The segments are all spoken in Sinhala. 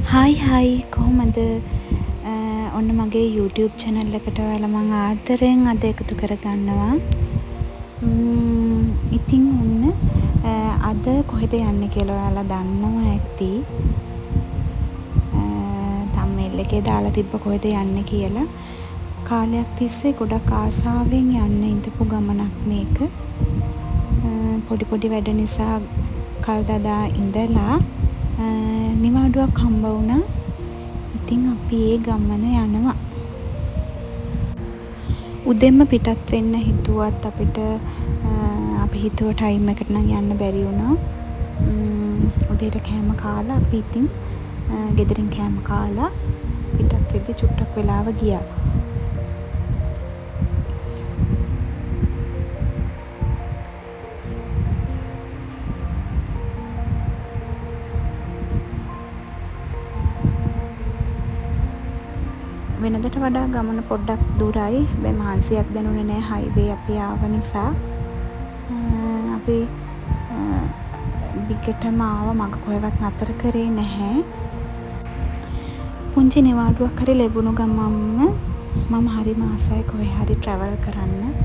හයි කොහොමද? ඔන්න මගේ YouTube channel එකට ඔයාලා මම ආදරෙන් අද එකතු කරගන්නවා. ඉතින් ඔන්න අද කොහෙද යන්නේ කියලා ඔයාලා දන්නවා ඇති. thumbnail එකේ දාලා තිබ්බ කොහෙද යන්නේ කියලා. කාලයක් තිස්සේ ගොඩක් ආසාවෙන් යන්න ඉඳපු ගමනක් මේක. පොඩි වැඩ නිසා කල් දදා ඉඳලා නිවාඩුවක් හම්බ වුණා. ඉතින් අපි ඒ ගමන යනවා. උදෙන්ම පිටත් වෙන්න හිතුවත් අපිට අපි හිතුව ටයිම් එකට නම් යන්න බැරි වුණා. උදේට කෑම කාලා අපි ඉතින් ගෙදරින් කෑම කාලා පිටත් වෙද්දි චුට්ටක් වෙලාව ගියා. වෙනදට වඩා ගමන පොඩ්ඩක් දුරයි. හැබැයි මහන්සියක් දැනුනේ නැහැ හයිවේ අපි ආව නිසා. අපි දිගටම ආව මග කොහෙවත් නතර කරේ නැහැ. පුංචි නිවාඩුවක් හරි ලැබුණු ගමන්ම මම හරිම ආසයි කොහේ හරි travel කරන්න.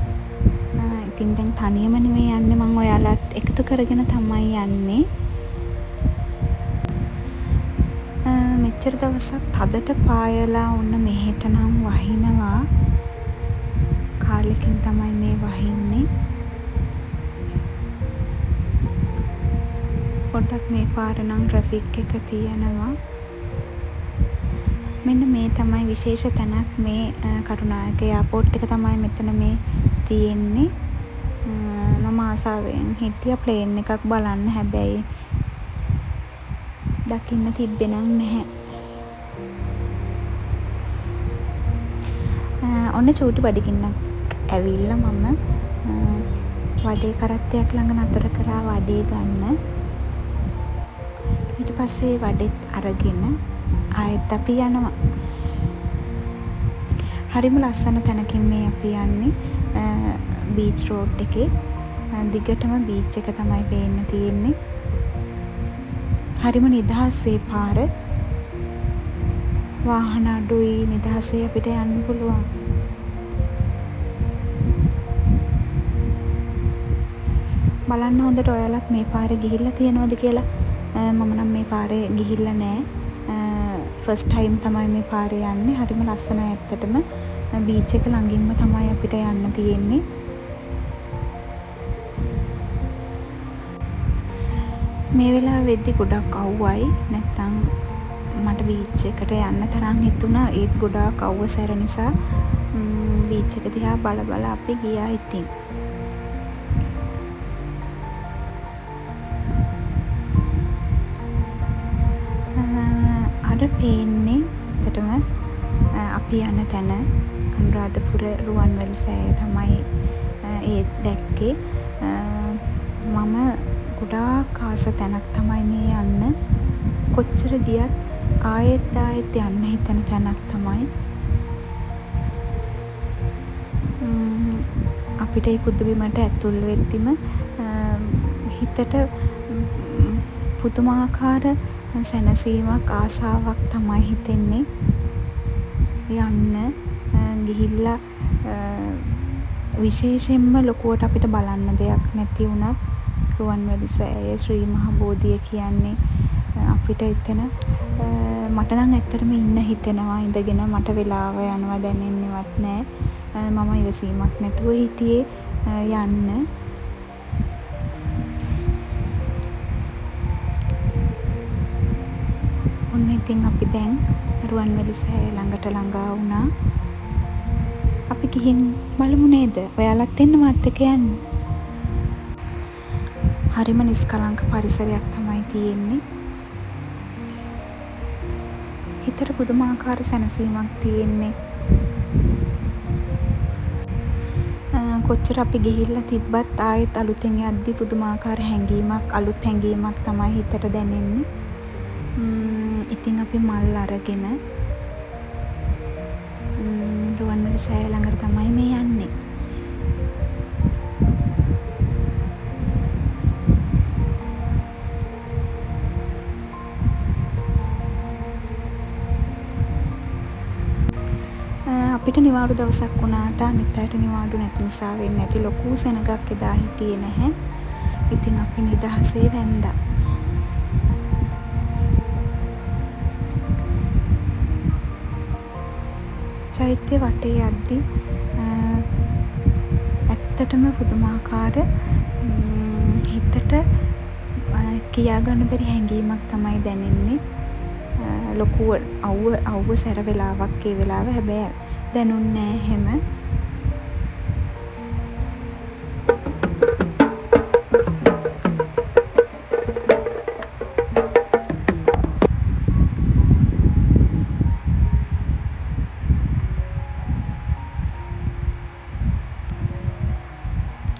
ඉතින් දැන් තනියම නෙමෙයි යන්නේ මම ඔයාලත් එකතු කරගෙන තමයි යන්නේ. මෙච්චර දවසක් තදට පායලා ඔන්න මෙහෙට නම් වහිනවා. කාලෙකින් තමයි මේ වහින්නේ. පොඩ්ඩක් මේ පාර නම් ට්‍රැෆික් එක තියෙනවා. මෙන්න මේ තමයි විශේෂ තැනක්. මේ කරුණායක එයාපෝට් එක තමයි මෙතන මේ තියෙන්නේ. මම ආසාවෙන් හිටියා ප්ලේන් එකක් බලන්න. හැබැයි දකින්න තිබ්බේ නම් නැහැ. ඔන්න චූටි බඩගින්නක් ඇවිල්ලා මම වඩේ කරත්තයක් ළඟ නතර කරා වඩේ ගන්න. ඊට පස්සේ වඩෙත් අරගෙන ආයෙත් අපි යනවා. හරිම ලස්සන තැනකින් මේ අපි යන්නේ. බීච් රෝඩ් එකේ දිගටම බීච් එක තමයි පේන්න තියෙන්නේ. හරිම නිදහසේ පාර. වාහන අඩුයි, නිදහසේ අපිට යන්න පුළුවන්. බලන්න හොඳට ඔයාලත් මේ පාරේ ගිහිල්ලා තියෙනවද කියලා. මම නම් මේ පාරේ ගිහිල්ලා නැහැ. ෆස්ට් ටයිම් තමයි මේ පාරේ යන්නේ. හරිම ලස්සනයි ඇත්තටම. බීච් එක ළඟින්ම තමයි අපිට යන්න තියෙන්නේ. මේ වෙලාව වෙද්දි ගොඩක් අවුවයි. නැත්තම් මට බීච් එකට යන්න තරම් හිතුණා. ඒත් ගොඩාක් අවුව සැර නිසා බීච් එක දිහා බල අපි ගියා ඉතින්. අර පේන්නේ ඇත්තටම අපි යන තැන අනුරාධපුර රුවන්වැලි සෑය තමයි ඒ දැක්කේ. මම ගොඩාක් ආස තැනක් තමයි මේ යන්න. කොච්චර ගියත් ආයෙත් යන්න හිතන තැනක් තමයි. අපිට මේ පුදුබිමට ඇතුල් වෙද්දිම හිතට පුදුමාකාර සැනසීමක් ආසාවක් තමයි හිතෙන්නේ. යන්න ගිහිල්ලා විශේෂයෙන්ම ලොකුවට අපිට බලන්න දෙයක් නැති වුණත් රුවන්වැලි සෑය ශ්‍රී මහා බෝධිය කියන්නේ අපිට එතන මට නම් ඇත්තටම ඉන්න හිතෙනවා. ඉඳගෙන මට වෙලාව යනවා දැනෙන්නේවත් නැහැ. මම ඉවසීමක් නැතුව හිටියේ යන්න. ඔන්න ඉතින් අපි දැන් රුවන්වැලි සෑය ළඟට ළඟා වුණා. අපි ගිහින් බලමු නේද? ඔයාලත් එන්න මාත් එක්ක යන්න. හරිම නිස්කලංක පරිසරයක් තමයි තියෙන්නේ. හිතට පුදුමාකාර සැනසීමක් තියෙන්නේ. කොච්චර අපි ගිහිල්ලා තිබ්බත් ආයෙත් අලුතෙන් යද්දි පුදුමාකාර හැඟීමක්, අලුත් හැඟීමක් තමයි හිතට දැනෙන්නේ. ඉතින් අපි මල් අරගෙන රුවන්වැලි සෑය ළඟට තමයි මේ යන්නේ. අපිට නිවාඩු දවසක් වුණාට අනිත් අයට නිවාඩු නැති නිසා වෙන්නේ නැති ලොකු සෙනගක් එදා හිටියේ නැහැ. ඉතින් අපි නිදහසේ වැන්දා. චෛත්‍ය වටේ යද්දි ඇත්තටම පුදුමාකාර හිතට කියා ගන්න බැරි හැඟීමක් තමයි දැනෙන්නේ. ලොකු අවුව සැර වෙලාවක් ඒ වෙලාව. හැබැයි දැනුන්නේ නැහැ හැම.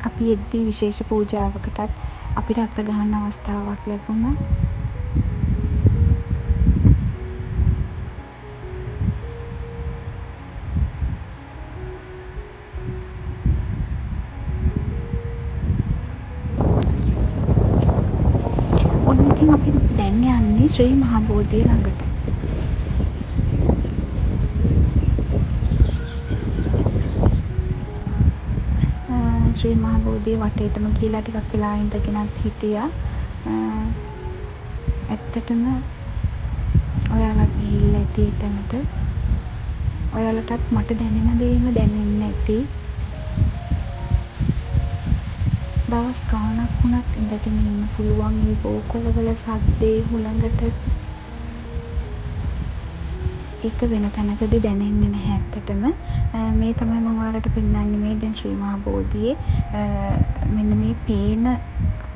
අපි එද්දී විශේෂ පූජාවකටත් අපිට අත ගහන්න අවස්ථාවක් ලැබුණා. ඔන්න ඉතින් අපි දැන් යන්නේ ශ්‍රී මහා බෝධිය ළඟට. ශ්‍රී මහා බෝධිය වටේටම ගිහලා ටිකක් වෙලා ඉඳගෙනත් හිටියා. ඇත්තටම ඔයාලා ගිහිල්ලා ඇති එතනට. ඔයාලටත් මට දැනෙන දේම දැනෙන්න ඇති. දවස් ගාණක් වුණත් ඉඳගෙන ඉන්න පුළුවන් මේ බෝකොළවල සද්දේ හුළඟට. ඒක වෙන තැනකදී දැනෙන්නේ නැහැ ඇත්තටම. මේ තමයි මම ඔයාලට පෙන්නන්නේ මේ දැන් ශ්‍රී මහා බෝධියේ මෙන්න මේ පේන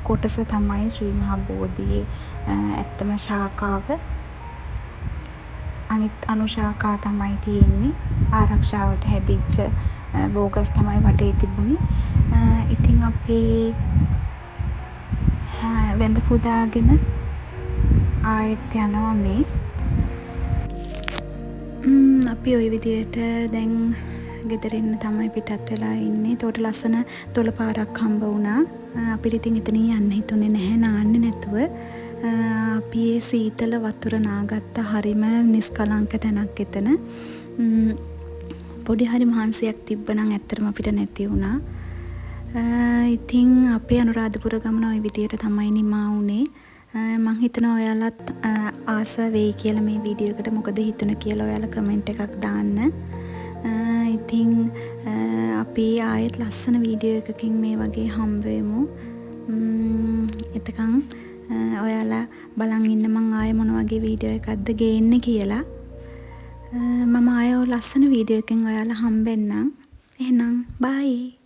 කොටස තමයි ශ්‍රී මහා බෝධියේ ඇත්තම ශාඛාව. අනිත් අනුශාඛා තමයි තියෙන්නේ. ආරක්ෂාවට හැදිච්ච බෝගස් තමයි වටේ තිබුණේ. ඉතින් අපි වැඳ පුදාගෙන ආයෙත් යනවා මේ. අපි ওই විදියට දැන් ගෙදරින් තමයි පිටත් වෙලා ඉන්නේ. ඒතකොට ලස්සන තොල පාරක් හම්බ වුණා. අපිට ඉතින් එතනින් යන්න හිතුනේ නැහැ නාන්නේ නැතුව. අපි ඒ සීතල වතුර නාගත්ත හරිම නිස්කලංක තැනක් එතන. පොඩි හරි මහන්සියක් තිබ්බනම් ඇත්තටම අපිට නැති වුණා. ඉතින් අපේ අනුරාධපුර ගමන ওই විදියට තමයි නිමා වුණේ. මං හිතනවා ඔයාලත් ආස වෙයි කියලා මේ වීඩියෝ එකට. මොකද හිතුණ කියලා ඔයාලා කමෙන්ට් එකක් දාන්න. ඉතින් අපි ආයෙත් ලස්සන වීඩියෝ එකකින් මේ වගේ හම්බ වෙමු. එතකන් ඔයාලා බලන් ඉන්න මං ආයෙ මොන වගේ වීඩියෝ එකක්ද ගේන්නේ කියලා. මම ආයෙ ලස්සන වීඩියෝ එකකින් ඔයාලා හම්බෙන්නම්. එහෙනම් බයි.